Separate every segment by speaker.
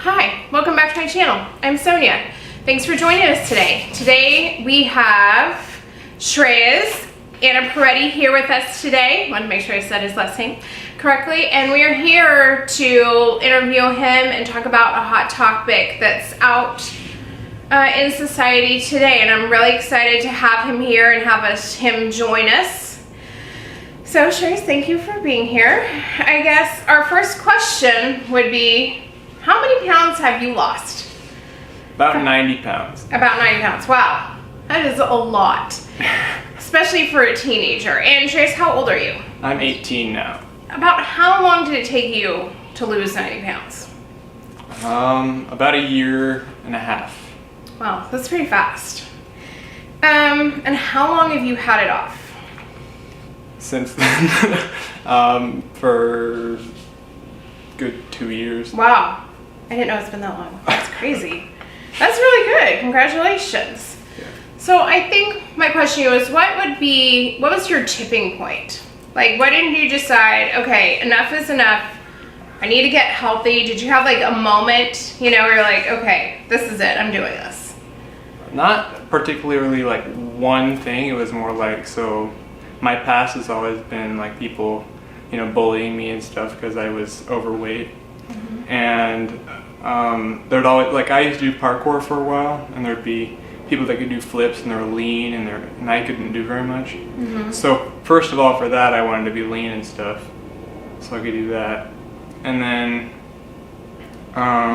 Speaker 1: Hi, welcome back to my channel. I'm Sonia. Thanks for joining us today. Today we have Shreyas Annapureddy here with us today. Wanted to make sure I said his last name correctly. And we are here to interview him and talk about a hot topic that's out in society today. And I'm really excited to have him here and have him join us. So Shreyas, thank you for being here. I guess our first question would be, how many pounds have you lost?
Speaker 2: About 90 pounds.
Speaker 1: About 90 pounds. Wow. That is a lot. Especially for a teenager. And Shreyas, how old are you?
Speaker 2: I'm 18 now.
Speaker 1: About how long did it take you to lose 90 pounds?
Speaker 2: About a year and a half.
Speaker 1: Wow, that's pretty fast. And how long have you had it off?
Speaker 2: Since then, for good 2 years.
Speaker 1: Wow. I didn't know it's been that long. That's crazy. That's really good. Congratulations.
Speaker 2: Yeah.
Speaker 1: So I think my question to you is, what was your tipping point? Like, when did you decide, okay, enough is enough, I need to get healthy? Did you have like a moment, where you're like, okay, this is it, I'm doing this?
Speaker 2: Not particularly like one thing, it was more like, so my past has always been like people, bullying me and stuff because I was overweight. Mm-hmm. And there'd always, like, I used to do parkour for a while, and there'd be people that could do flips and they were lean and I couldn't do very much. Mm-hmm. So first of all, for that I wanted to be lean and stuff, so I could do that. And then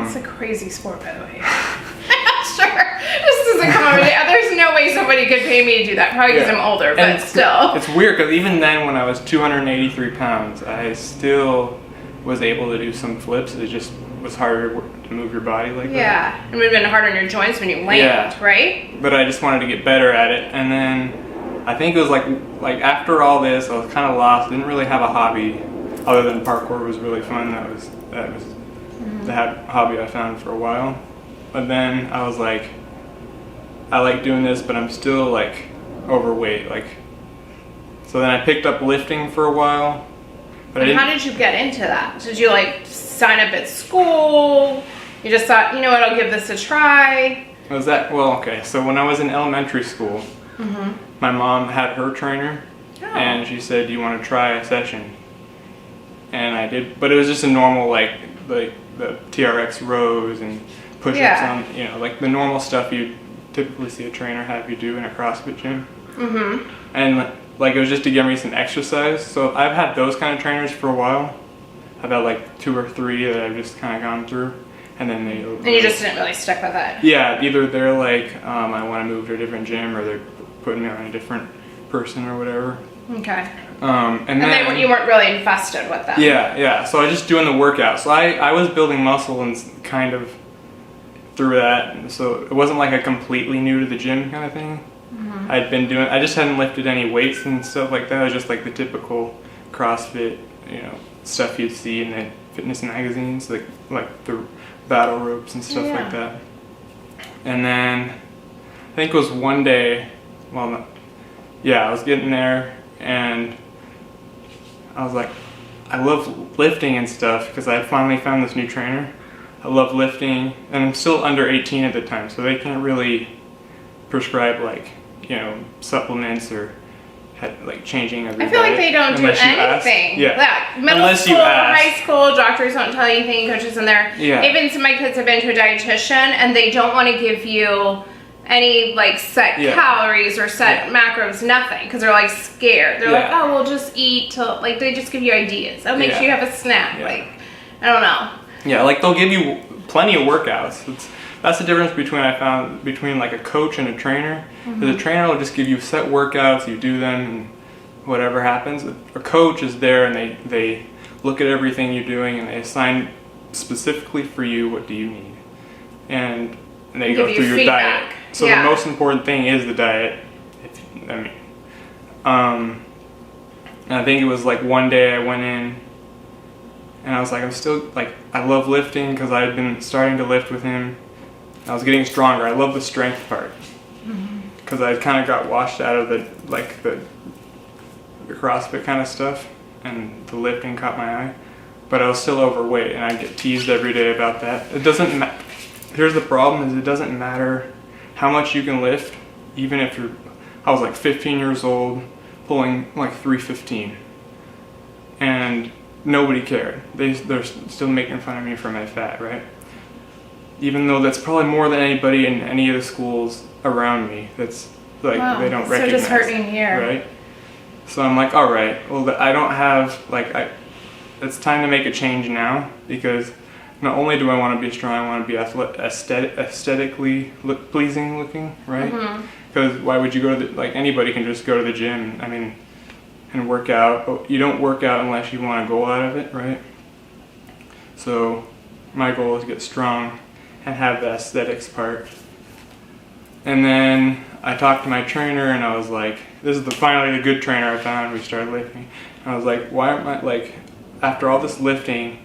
Speaker 1: it's a crazy sport, by the way. I'm not sure. This doesn't come over. There's no way somebody could pay me to do that, probably because I'm older, but still.
Speaker 2: It's weird because even then, when I was 283 pounds, I still was able to do some flips. It just was harder to move your body like that.
Speaker 1: Yeah, it would have been hard on your joints when you land, right?
Speaker 2: But I just wanted to get better at it. And then I think it was like after all this, I was kind of lost. Didn't really have a hobby other than parkour was really fun. That was the hobby I found for a while. But then I was like, I like doing this, but I'm still like overweight. So then I picked up lifting for a while.
Speaker 1: But how did you get into that? Did you like sign up at school? You just thought, you know what, I'll give this a try?
Speaker 2: Okay, so when I was in elementary school,
Speaker 1: mm-hmm.
Speaker 2: my mom had her trainer, and she said, do you want to try a session? And I did, but it was just a normal, like the TRX rows and push-ups on, like the normal stuff you typically see a trainer have you do in a CrossFit gym. Mm-hmm. And it was just to give me some exercise. So I've had those kind of trainers for a while. I've had like 2 or 3 that I've just kind of gone through, and then and
Speaker 1: you just didn't really stick with it.
Speaker 2: Yeah, either they're like, I want to move to a different gym, or they're putting me on a different person or whatever.
Speaker 1: Okay.
Speaker 2: And then
Speaker 1: you weren't really infested with them.
Speaker 2: Yeah. So I was just doing the workout. So I was building muscle and kind of through that. And so it wasn't like a completely new to the gym kind of thing. Mm-hmm. I just hadn't lifted any weights and stuff like that. It was just like the typical CrossFit, stuff you'd see in the fitness magazines, like the battle ropes and stuff like that. And then I think it was one day, I was getting there and I was like, I love lifting and stuff because I finally found this new trainer. I love lifting, and I'm still under 18 at the time, so they can't really prescribe supplements or changing of your
Speaker 1: I feel
Speaker 2: diet
Speaker 1: like they don't do anything.
Speaker 2: Yeah.
Speaker 1: Middle school, high school, doctors don't tell you anything, coaches in there.
Speaker 2: Yeah.
Speaker 1: Even some of my kids have been to a dietitian and they don't want to give you any set calories or set macros, nothing, because they're scared. They're like, oh, we'll just eat till they just give you ideas. Oh, make sure you have a snack. I don't know.
Speaker 2: Yeah, they'll give you plenty of workouts. That's the difference I found between a coach and a trainer. Mm-hmm. The trainer will just give you set workouts, you do them, and whatever happens. A coach is there and they look at everything you're doing and they assign specifically for you what do you need. And they go through your diet. So the most important thing is the diet. And I think it was one day I went in and I was I'm still I love lifting because I had been starting to lift with him. I was getting stronger. I love the strength part because I kind of got washed out of the CrossFit kind of stuff, and the lifting caught my eye. but I was still overweight, and I get teased every day about that. It doesn't matter. Here's the problem: is it doesn't matter how much you can lift, even if you're. I was like 15 years old, pulling like 315, and nobody cared. They're still making fun of me for my fat, right? Even though that's probably more than anybody in any of the schools around me. That's like they don't recognize.
Speaker 1: So disheartening here,
Speaker 2: right? So I'm like, all right, well, I don't have it's time to make a change now, because not only do I want to be strong, I want to be aesthetically pleasing looking, right? Because why would you go to anybody can just go to the gym, I mean, and work out. But you don't work out unless you want a goal out of it, right? So my goal is to get strong and have the aesthetics part. And then I talked to my trainer, and I was like, this is finally the good trainer I found. We started lifting. And I was like, why aren't my, after all this lifting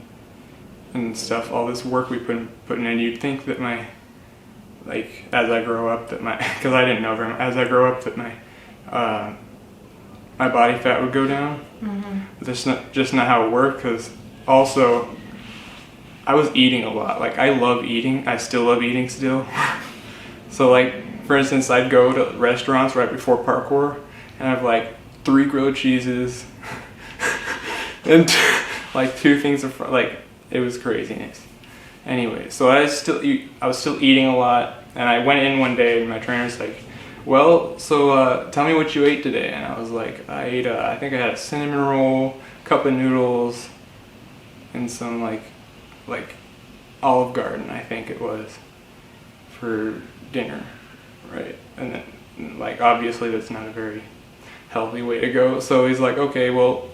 Speaker 2: and stuff, all this work we putting in, you'd think that my, as I grow up, that my, because I didn't know very much, as I grow up that my body fat would go down. That's just not how it worked, because also I was eating a lot. I love eating. I still love eating still. So for instance, I'd go to restaurants right before parkour, and I've 3 grilled cheeses and 2 things of it was craziness. Anyway, so I was still eating a lot, and I went in one day, and my trainer's like, well, so tell me what you ate today. And I was like, I ate I think I had a cinnamon roll, cup of noodles, and some Olive Garden, I think it was, for dinner, right? And then obviously that's not a very healthy way to go. So he's like, okay, well,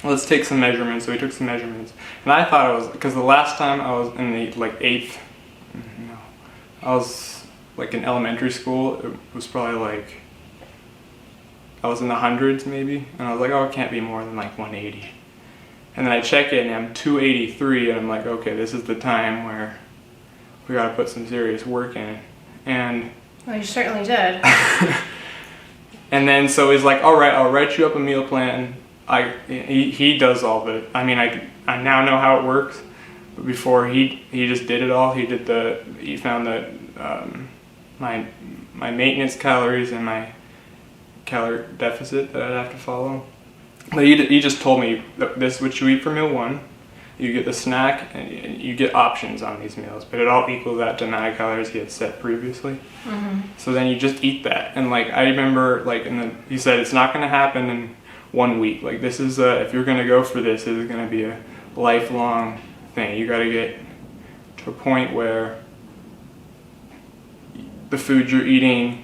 Speaker 2: let's take some measurements. So we took some measurements, and I thought it was, because the last time I was in the 8th, no, I was in elementary school, it was probably I was in the hundreds maybe, and I was like, oh, it can't be more than 180. And then I check it, and I'm 283, and I'm like, okay, this is the time where we gotta put some serious work in. And
Speaker 1: well, you certainly did.
Speaker 2: And then so he's like, all right, I'll write you up a meal plan. He does all the, I mean, I now know how it works, but before he just did it all. He found the my maintenance calories and my calorie deficit that I'd have to follow. But he just told me that this is what you eat for meal 1. You get the snack, and you get options on these meals, but it all equals out to the amount of calories he had set previously. So then you just eat that. And I remember he said it's not going to happen in 1 week. This is if you're going to go for this, it is going to be a lifelong thing. You got to get to a point where the food you're eating,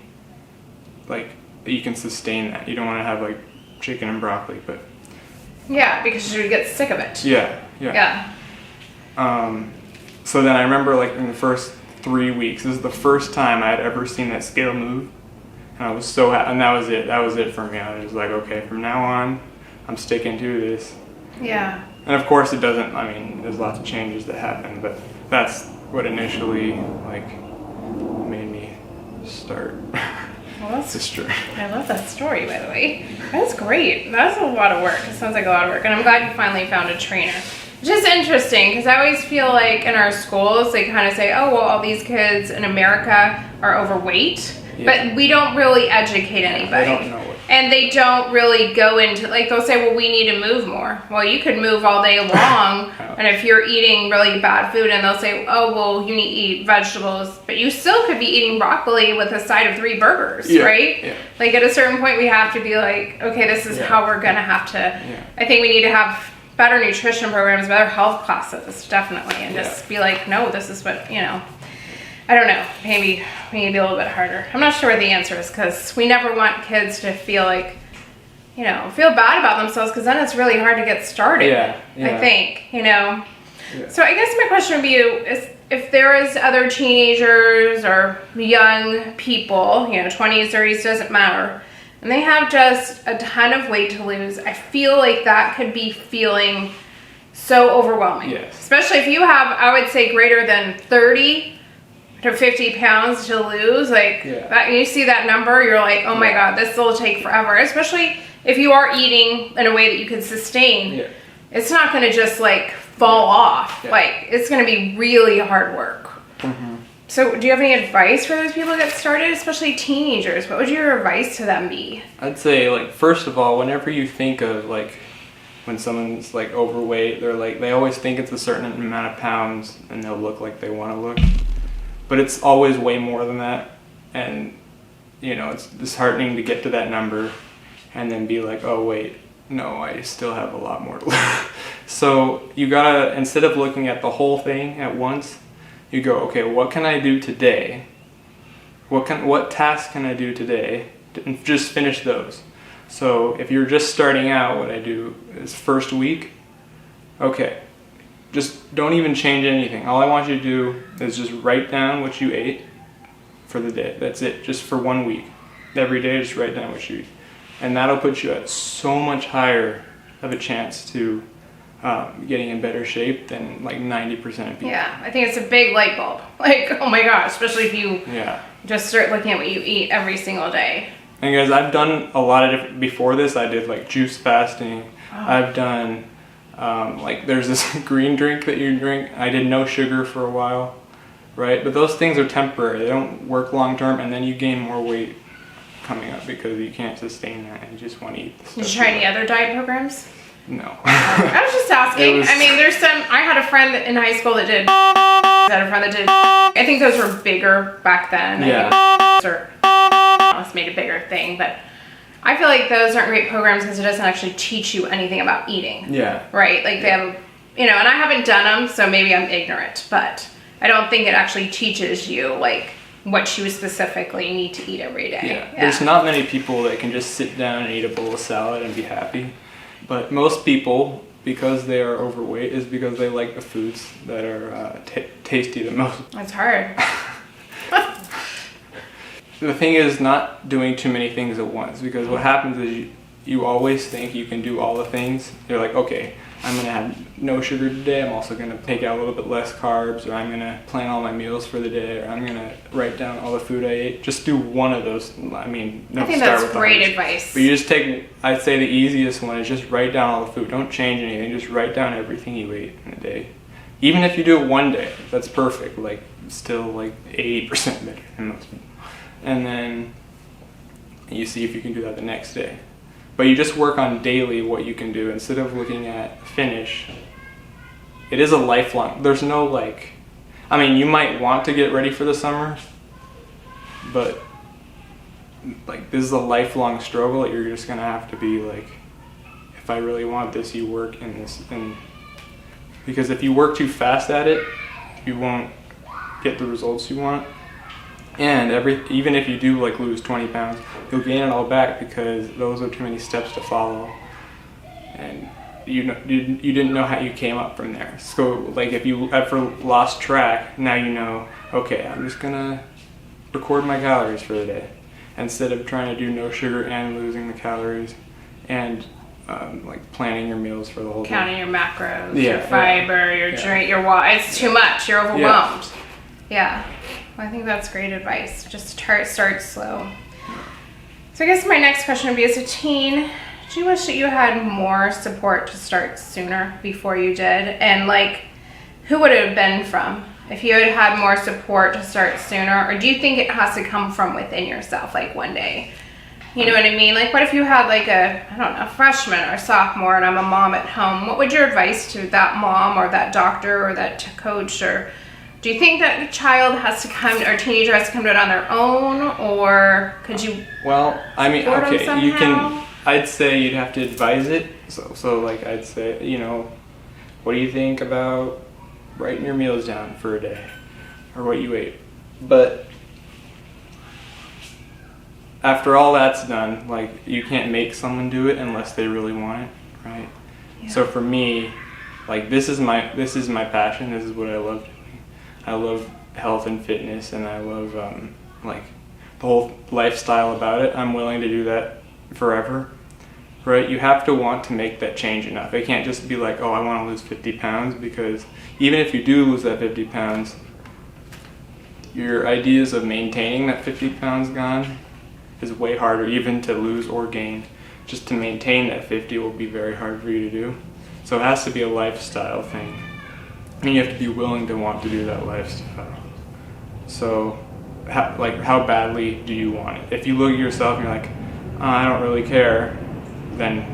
Speaker 2: you can sustain that. You don't want to have chicken and broccoli, but
Speaker 1: yeah, because you would get sick of it.
Speaker 2: Yeah. So then I remember in the first 3 weeks, this is the first time I had ever seen that scale move, and I was so happy, and that was it for me. I was like, okay, from now on I'm sticking to this. Yeah. And of course it doesn't, I mean, there's lots of changes that happen, but that's what initially made me start.
Speaker 1: Well, that's true. I love that story, by the way. That's great. That's a lot of work. It sounds like a lot of work. And I'm glad you finally found a trainer. Which is interesting, because I always feel in our schools, they kind of say, oh, well, all these kids in America are overweight. Yeah. But we don't really educate anybody. They don't know it. And they don't really go into, they'll say, well, we need to move more. Well, you could move all day long, and if you're eating really bad food, and they'll say, oh, well, you need to eat vegetables, but you still could be eating broccoli with a side of 3 burgers, right? Yeah. At a certain point, we have to be okay, this is how we're going to have to, I think we need to have better nutrition programs, better health classes, definitely, and just be no, this is what, I don't know, maybe we need to be a little bit harder. I'm not sure what the answer is, because we never want kids to feel feel bad about themselves, because then it's really hard to get started, I think, Yeah. So I guess my question would be is if there is other teenagers or young people, 20s, 30s, doesn't matter, and they have just a ton of weight to lose, I feel that could be feeling so overwhelming. Yes. Especially if you have, I would say, greater than 30 to 50 pounds to lose, that, you see that number, you're oh my God, this will take forever, especially if you are eating in a way that you can sustain. it's not going to just like fall off.
Speaker 2: Yeah.
Speaker 1: Like it's going to be really hard work.
Speaker 2: Mm-hmm.
Speaker 1: So do you have any advice for those people that get started, especially teenagers? What would your advice to them be?
Speaker 2: I'd say, like, first of all, whenever you think of, like, when someone's, like, overweight, they always think it's a certain amount of pounds and they'll look like they want to look. But it's always way more than that. And, you know, it's disheartening to get to that number and then be like, oh, wait, no, I still have a lot more to lose. So you gotta, instead of looking at the whole thing at once, you go, okay, what can I do today? What tasks can I do today? And just finish those. So if you're just starting out, what I do is first week, okay, just don't even change anything. All I want you to do is just write down what you ate for the day. That's it, just for 1 week. Every day, just write down what you eat. And that'll put you at so much higher of a chance to getting in better shape than like 90% of people.
Speaker 1: Yeah, I think it's a big light bulb. Like, oh my gosh, especially if you
Speaker 2: Yeah.
Speaker 1: just start looking at what you eat every single day.
Speaker 2: And guys, I've done a lot of different, before this I did like juice fasting. I've done, like there's this green drink that you drink. I did no sugar for a while, right? But those things are temporary. They don't work long term, and then you gain more weight coming up because you can't sustain that and you just want to eat the stuff.
Speaker 1: Did you try any other diet programs?
Speaker 2: No.
Speaker 1: I was just asking. I mean, I had a friend in high school that did. I had a friend that did. I think those were bigger back then.
Speaker 2: Yeah.
Speaker 1: It's made a bigger thing, but I feel like those aren't great programs because it doesn't actually teach you anything about eating.
Speaker 2: Yeah.
Speaker 1: Right? Like they have, you know, and I haven't done them, so maybe I'm ignorant, but I don't think it actually teaches you like what you specifically need to eat every day.
Speaker 2: Yeah. There's not many people that can just sit down and eat a bowl of salad and be happy. But most people, because they are overweight, is because they like the foods that are tasty the most.
Speaker 1: That's hard.
Speaker 2: The thing is not doing too many things at once, because what happens is you always think you can do all the things. You're like, okay, I'm going to have no sugar today. I'm also going to take out a little bit less carbs, or I'm going to plan all my meals for the day, or I'm going to write down all the food I ate. Just do one of those. I mean,
Speaker 1: I think that's great advice.
Speaker 2: But you just take, I'd say the easiest one is just write down all the food. Don't change anything. Just write down everything you ate in a day. Even if you do it one day, that's perfect. Like, still like 80% better than most people. And then you see if you can do that the next day. But you just work on daily what you can do instead of looking at finish. It is a lifelong, there's no like, I mean, you might want to get ready for the summer, but like this is a lifelong struggle that you're just gonna have to be like, if I really want this, you work in this. And because if you work too fast at it, you won't get the results you want. And even if you do like lose 20 pounds, you'll gain it all back because those are too many steps to follow. And you didn't know how you came up from there. So like if you ever lost track, now you know, okay, I'm just gonna record my calories for the day instead of trying to do no sugar and losing the calories and like planning your meals for the whole day.
Speaker 1: Counting your macros, your fiber, your drink, your water. It's too much. You're overwhelmed. Yeah. I think that's great advice. Just start slow. So I guess my next question would be, as a teen, do you wish that you had more support to start sooner before you did? And like, who would it have been from? If you had had more support to start sooner, or do you think it has to come from within yourself, like one day? You know what I mean? Like, what if you had like a freshman or a sophomore and I'm a mom at home? What would your advice to that mom or that doctor or that coach, or do you think that the child has to come, or teenager has to come to it on their own, or could you?
Speaker 2: Well, I mean, okay, you
Speaker 1: somehow?
Speaker 2: can. I'd say you'd have to advise it. So like I'd say, you know, what do you think about writing your meals down for a day, or what you ate? But after all that's done, like you can't make someone do it unless they really want it, right? Yeah. So for me, like this is my passion. This is what I love doing. I love health and fitness, and I love like the whole lifestyle about it. I'm willing to do that forever, right? You have to want to make that change enough. It can't just be like, oh, I want to lose 50 pounds, because even if you do lose that 50 pounds, your ideas of maintaining that 50 pounds gone is way harder even to lose or gain. Just to maintain that 50 will be very hard for you to do. So it has to be a lifestyle thing. And you have to be willing to want to do that lifestyle. So, how badly do you want it? If you look at yourself and you're like, I don't really care, then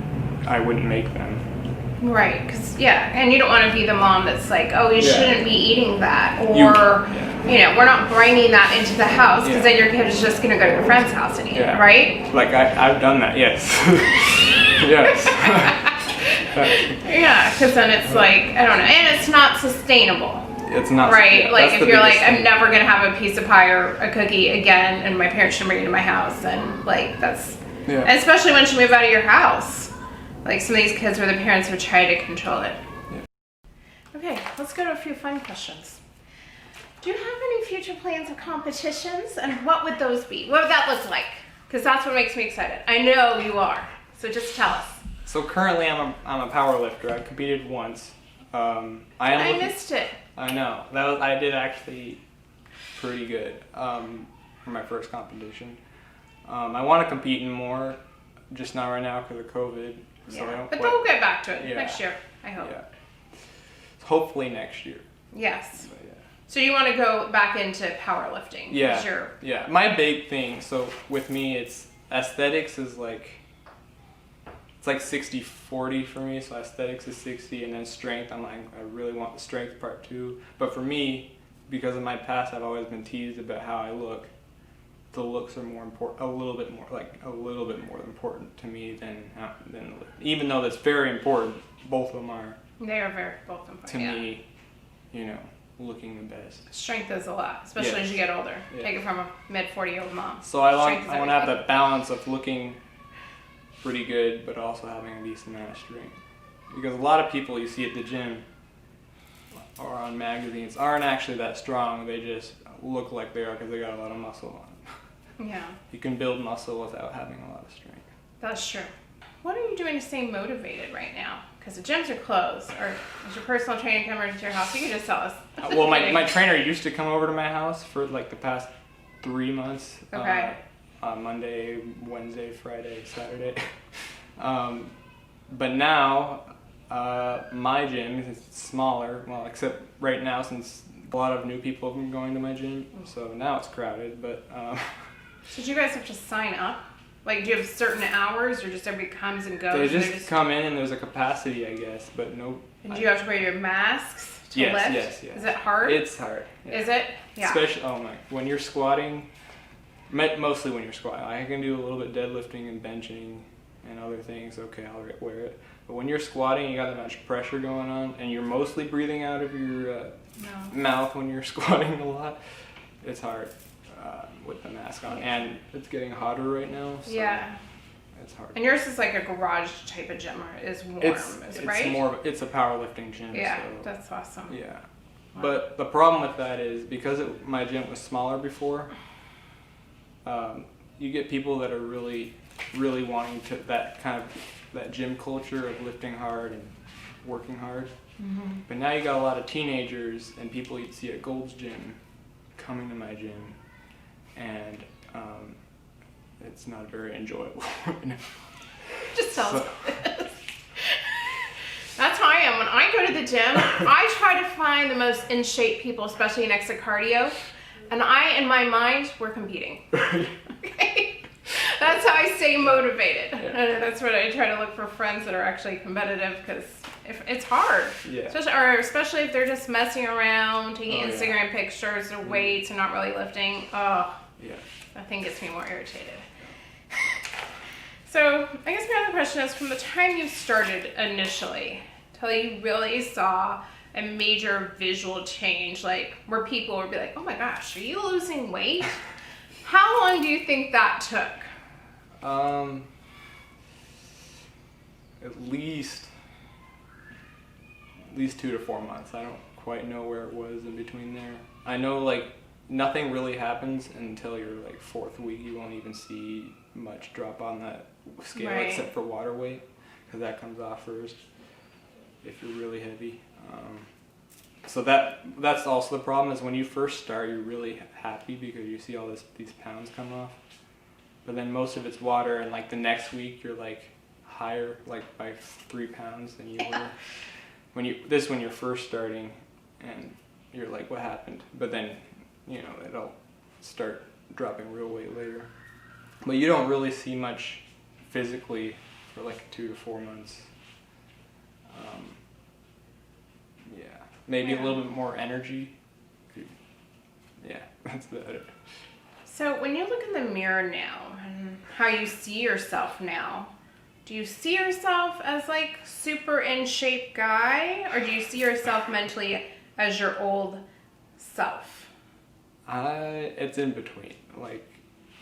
Speaker 2: I wouldn't make them.
Speaker 1: Right, because, and you don't want to be the mom that's like, oh, you shouldn't be eating that. Or, we're not bringing that into the house because then your kid is just going to go to your friend's house and eat it, right?
Speaker 2: Like, I've done that, yes. Yes.
Speaker 1: Yeah, because then it's like, I don't know, and it's not sustainable.
Speaker 2: It's not.
Speaker 1: Right,
Speaker 2: Yeah,
Speaker 1: like if you're like,
Speaker 2: thing.
Speaker 1: I'm never going to have a piece of pie or a cookie again, and my parents should bring it to my house, and like, that's, and especially once you move out of your house. Like some of these kids where the parents would try to control it. Yeah. Okay, let's go to a few fun questions. Do you have any future plans of competitions, and what would those be? What would that look like? Because that's what makes me excited. I know you are, so just tell us.
Speaker 2: So currently I'm a power lifter. I competed once.
Speaker 1: I missed it.
Speaker 2: I know. I did actually pretty good for my first competition. I want to compete in more, just not right now because of COVID. So
Speaker 1: but we'll get back to it next year, I hope. Yeah.
Speaker 2: Hopefully next year.
Speaker 1: Yes. So you want to go back into powerlifting?
Speaker 2: Yeah. Yeah. My big thing, so with me, it's aesthetics is like, it's like 60-40 for me. So aesthetics is 60, and then strength, I'm like, I really want the strength part too. But for me, because of my past, I've always been teased about how I look. The looks are more important, a little bit more important to me than even though that's very important. Both of them are.
Speaker 1: They are both important
Speaker 2: to me. Looking the best.
Speaker 1: Strength is a lot, especially as you get older. Take it from a mid-40-year-old mom.
Speaker 2: So I want to have that balance of looking pretty good, but also having a decent amount of strength. Because a lot of people you see at the gym or on magazines aren't actually that strong. They just look like they are because they got a lot of muscle on them.
Speaker 1: Yeah.
Speaker 2: You can build muscle without having a lot of strength.
Speaker 1: That's true. What are you doing to stay motivated right now? Because the gyms are closed. Or is your personal trainer coming to your house? You can just tell us.
Speaker 2: Well, my trainer used to come over to my house for like the past 3 months.
Speaker 1: Okay.
Speaker 2: Monday, Wednesday, Friday, Saturday. But now, my gym is smaller. Well, except right now since a lot of new people have been going to my gym. So now it's crowded, but...
Speaker 1: So do you guys have to sign up? Like, do you have certain hours, or just everybody comes and goes?
Speaker 2: They just come in and there's a capacity, I guess, but no...
Speaker 1: And do you have to wear your masks to lift?
Speaker 2: Yes.
Speaker 1: Is it hard?
Speaker 2: It's hard. Yeah.
Speaker 1: Is it? Yeah.
Speaker 2: Especially, when you're squatting, mostly when you're squatting. I can do a little bit deadlifting and benching and other things. Okay, I'll wear it. But when you're squatting, you got that much pressure going on, and you're mostly breathing out of your mouth when you're squatting a lot. It's hard. With the mask on, and it's getting hotter right now. So it's hard.
Speaker 1: And yours is like a garage type of gym, or is warm, right?
Speaker 2: It's a powerlifting gym.
Speaker 1: Yeah,
Speaker 2: so,
Speaker 1: that's awesome.
Speaker 2: Yeah, wow. But the problem with that is because my gym was smaller before. You get people that are really, really wanting to that gym culture of lifting hard and working hard. Mm-hmm. But now you got a lot of teenagers and people you'd see at Gold's Gym coming to my gym. And it's not very enjoyable.
Speaker 1: Just tell us this. That's how I am. When I go to the gym, I try to find the most in shape people, especially next to cardio. And in my mind, we're competing. Okay? That's how I stay motivated. Yeah. And that's what I try to look for, friends that are actually competitive, because it's hard. Yeah. Especially if they're just messing around, taking Instagram pictures of weights and not really lifting. Oh. Yeah. That thing gets me more irritated. So I guess my other question is, from the time you started initially till you really saw a major visual change, like where people would be like, oh my gosh, are you losing weight? How long do you think that took?
Speaker 2: At least 2 to 4 months. I don't quite know where it was in between there. I know like nothing really happens until your like 4th week. You won't even see much drop on that scale, except for water weight, because that comes off first if you're really heavy. So that's also the problem, is when you first start, you're really happy because you see all these pounds come off. But then most of it's water, and like the next week you're like, higher, like by 3 pounds than you were when you're first starting, and you're like, what happened? But then, you know, it'll start dropping real weight later. But you don't really see much physically for like 2 to 4 months. Yeah, maybe a little bit more energy. Yeah, that's about it.
Speaker 1: So when you look in the mirror now and how you see yourself now, do you see yourself as like super in shape guy, or do you see yourself mentally as your old self?
Speaker 2: It's in between. Like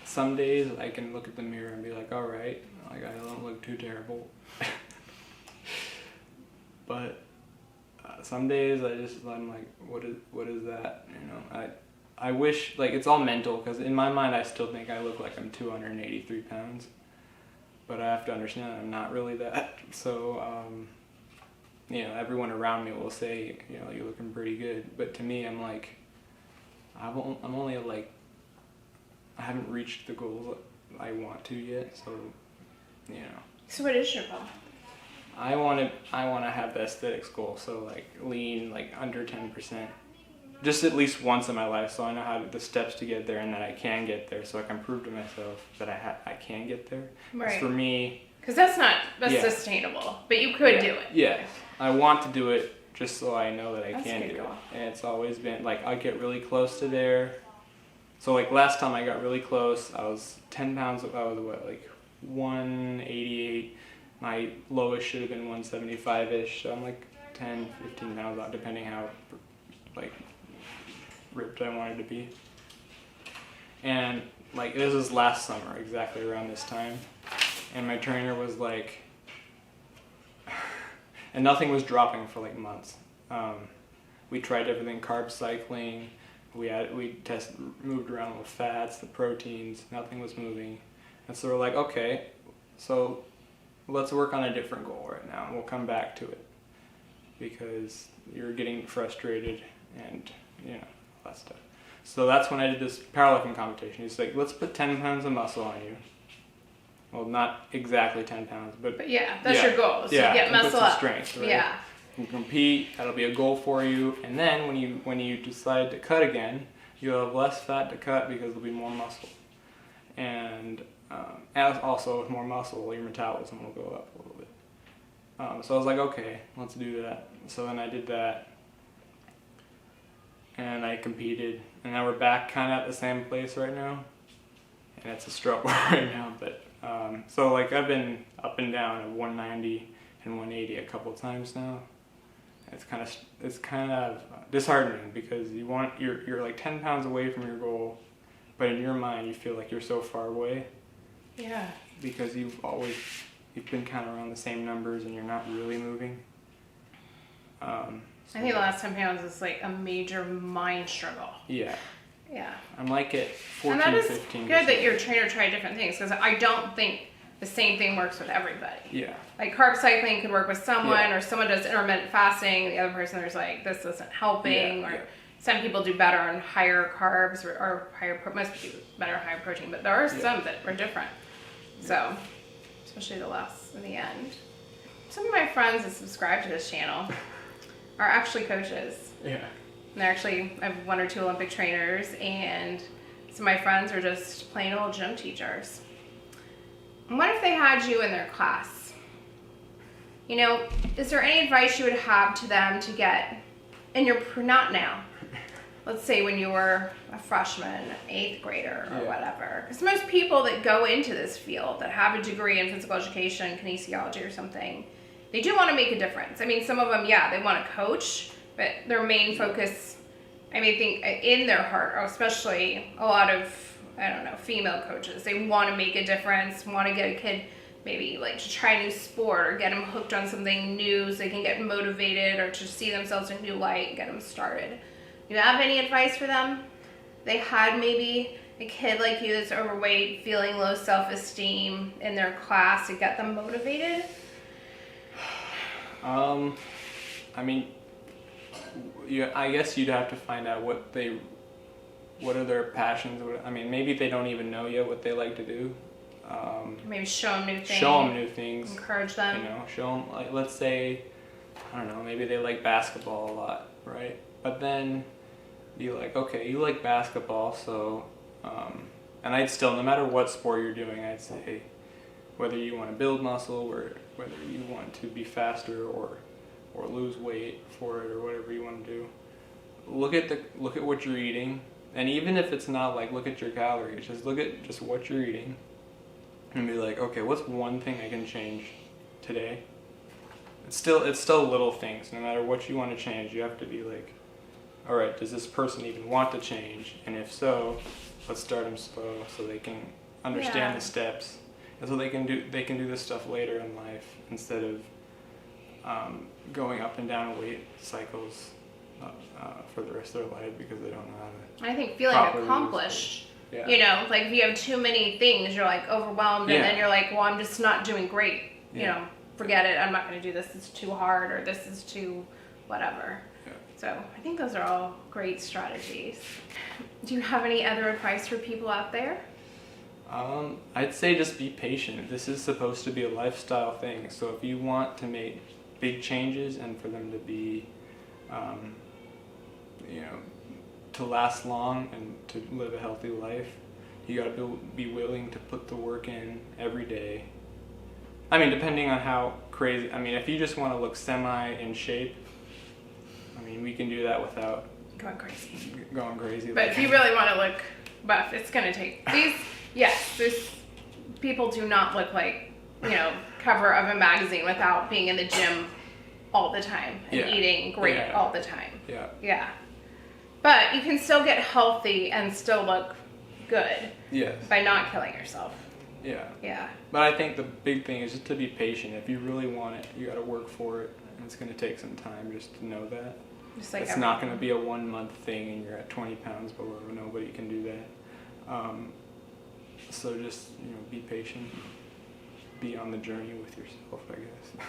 Speaker 2: some days I can look at the mirror and be like, all right, like I don't look too terrible. But some days I'm like, what is that? You know, I wish, like, it's all mental, because in my mind I still think I look like I'm 283 pounds. But I have to understand I'm not really that. So, you know, everyone around me will say, you know, you're looking pretty good. But to me, I'm like, I'm only like, I haven't reached the goals I want to yet. So, you know.
Speaker 1: So what is your goal?
Speaker 2: I want to have the aesthetics goal. So like lean, like under 10%. Just at least once in my life, so I know how the steps to get there, and that I can get there, so I can prove to myself that I can get there.
Speaker 1: Right.
Speaker 2: For me,
Speaker 1: because that's sustainable, but you could do it.
Speaker 2: Yeah, I want to do it just so I know that I can do
Speaker 1: goal.
Speaker 2: it. And it's always been like I get really close to there. So like last time I got really close, I was 10 pounds. I was what, like 188. My lowest should have been 175-ish. So I'm like 10, 15 pounds out, depending how like ripped I wanted to be. And like this was last summer, exactly around this time, and my trainer was like, and nothing was dropping for like months. We tried everything, carb cycling, we moved around with fats, the proteins, nothing was moving. And so we're like, okay, so let's work on a different goal right now, and we'll come back to it, because you're getting frustrated and, you know, that stuff. So that's when I did this powerlifting competition. He's like, let's put 10 pounds of muscle on you. Well, not exactly 10 pounds, but
Speaker 1: yeah, that's your goal. So
Speaker 2: yeah,
Speaker 1: get muscle up.
Speaker 2: Strength, right?
Speaker 1: Yeah.
Speaker 2: You compete. That'll be a goal for you. And then when you decide to cut again, you'll have less fat to cut because there'll be more muscle. And as also with more muscle, your metabolism will go up a little bit. So I was like, okay, let's do that. So then I did that. And I competed, and now we're back kind of at the same place right now, and it's a struggle right now. But so like I've been up and down at 190 and 180 a couple times now. It's kind of disheartening, because you're like 10 pounds away from your goal, but in your mind you feel like you're so far away.
Speaker 1: Yeah.
Speaker 2: Because you've been kind of around the same numbers and you're not really moving.
Speaker 1: I think the last 10 pounds is like a major mind struggle.
Speaker 2: Yeah.
Speaker 1: Yeah.
Speaker 2: I'm like at 14,
Speaker 1: and that is
Speaker 2: 15.
Speaker 1: good that your trainer tried different things, because I don't think the same thing works with everybody.
Speaker 2: Yeah.
Speaker 1: Like carb cycling could work with someone, or someone does intermittent fasting, the other person there's like, this isn't helping, or some people do better on higher carbs or higher, most people do better on higher protein, but there are some that are different. So, especially the less in the end. Some of my friends that subscribe to this channel are actually coaches.
Speaker 2: Yeah.
Speaker 1: And they're actually, I have 1 or 2 Olympic trainers, and some of my friends are just plain old gym teachers. And what if they had you in their class? You know, is there any advice you would have to them to get in your, not now, let's say when you were a freshman, 8th grader or whatever. Because most people that go into this field that have a degree in physical education, kinesiology or something, they do want to make a difference. I mean, some of them, they want to coach, but their main focus, I think in their heart, or especially a lot of, female coaches, they want to make a difference, want to get a kid maybe like to try a new sport or get them hooked on something new so they can get motivated, or to see themselves in a new light and get them started. Do you have any advice for them? They had maybe a kid like you that's overweight, feeling low self-esteem in their class to get them motivated?
Speaker 2: I guess you'd have to find out what are their passions. Maybe they don't even know yet what they like to do.
Speaker 1: Maybe show them new things.
Speaker 2: Show them new things.
Speaker 1: Encourage them.
Speaker 2: You know, show them, like, let's say, I don't know, maybe they like basketball a lot, right? But then be like, okay, you like basketball, so, and I'd still, no matter what sport you're doing, I'd say, whether you want to build muscle or whether you want to be faster or lose weight for it or whatever you want to do, look at what you're eating. And even if it's not like look at your calories, just look at just what you're eating and be like, okay, what's one thing I can change today? It's still little things. No matter what you want to change, you have to be like, all right, does this person even want to change? And if so, let's start them slow so they can understand the steps, and so they can do this stuff later in life instead of going up and down weight cycles for the rest of their life because they don't know how to.
Speaker 1: I think feeling accomplished.
Speaker 2: Yeah.
Speaker 1: You know, like if you have too many things, you're like overwhelmed, and then you're like, well, I'm just not doing great. You know, forget it. I'm not going to do this. It's too hard, or this is too whatever.
Speaker 2: Yeah.
Speaker 1: So I think those are all great strategies. Do you have any other advice for people out there?
Speaker 2: I'd say just be patient. This is supposed to be a lifestyle thing. So if you want to make big changes and for them to be, you know, to last long and to live a healthy life, you got to be willing to put the work in every day. I mean, depending on how crazy. I mean, if you just want to look semi in shape, I mean, we can do that without
Speaker 1: going crazy.
Speaker 2: But
Speaker 1: if you really want to look buff, it's going to take these. Yes, people do not look like, you know, cover of a magazine without being in the gym all the time and eating great all the time.
Speaker 2: Yeah.
Speaker 1: Yeah. But you can still get healthy and still look good.
Speaker 2: Yes.
Speaker 1: By not killing yourself.
Speaker 2: Yeah.
Speaker 1: Yeah.
Speaker 2: But I think the big thing is just to be patient. If you really want it, you got to work for it, and it's going to take some time just to know that.
Speaker 1: Just like
Speaker 2: it's not going to be a 1 month thing and you're at 20 pounds below. Nobody can do that. So just, you know, be patient. Be on the journey with yourself, I guess.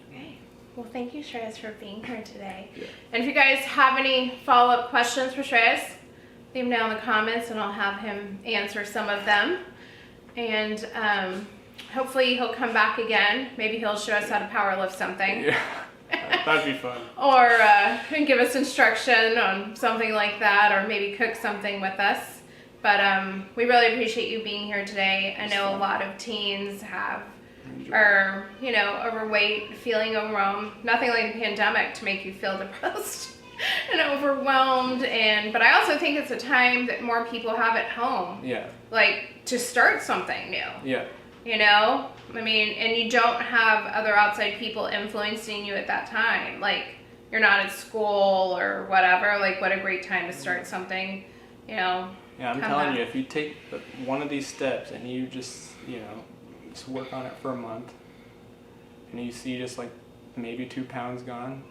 Speaker 1: Okay. Well, thank you, Shreyas, for being here today.
Speaker 2: Yeah.
Speaker 1: And if you guys have any follow-up questions for Shreyas, leave them down in the comments and I'll have him answer some of them. And hopefully he'll come back again. Maybe he'll show us how to power lift something.
Speaker 2: Yeah, that'd be fun.
Speaker 1: Or can give us instruction on something like that, or maybe cook something with us. But we really appreciate you being here today. I know a lot of teens are, you know, overweight, feeling overwhelmed. Nothing like a pandemic to make you feel depressed and overwhelmed. But I also think it's a time that more people have at home.
Speaker 2: Yeah.
Speaker 1: Like to start something new.
Speaker 2: Yeah.
Speaker 1: You know, I mean, and you don't have other outside people influencing you at that time. Like you're not at school or whatever. Like what a great time to start something, you know.
Speaker 2: Yeah, I'm telling you, if you take one of these steps and you just, you know, just work on it for a month and you see just like maybe 2 pounds gone,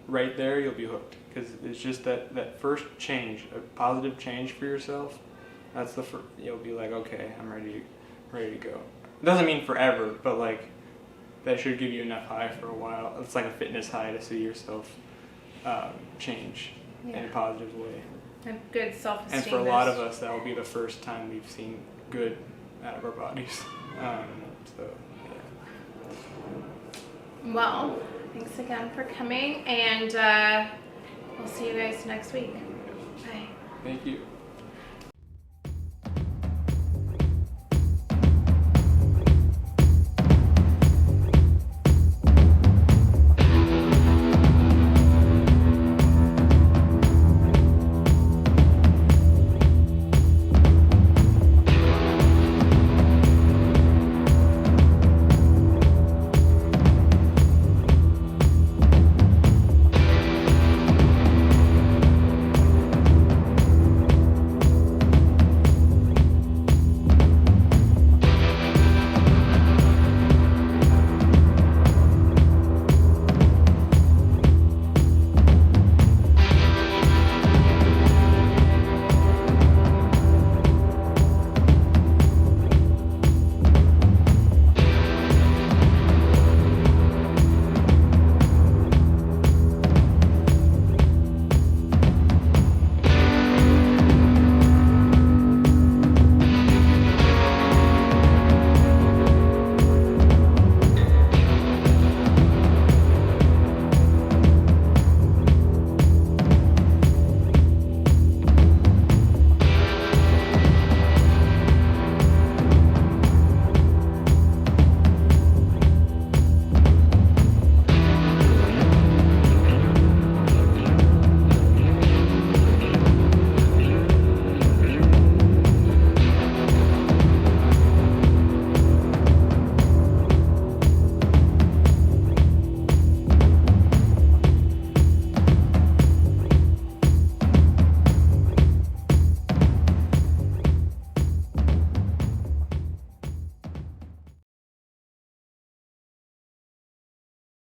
Speaker 2: right there you'll be hooked, because it's just that first change, a positive change for yourself. That's the first, you'll be like, okay, I'm ready to go. It doesn't mean forever, but like that should give you enough high for a while. It's like a fitness high to see yourself change in a positive way.
Speaker 1: A good self-esteem.
Speaker 2: And for a lot of us, that will be the first time we've seen good out of our bodies. So, yeah.
Speaker 1: Well, thanks again for coming, and we'll see you guys next week. Bye.
Speaker 2: Thank you.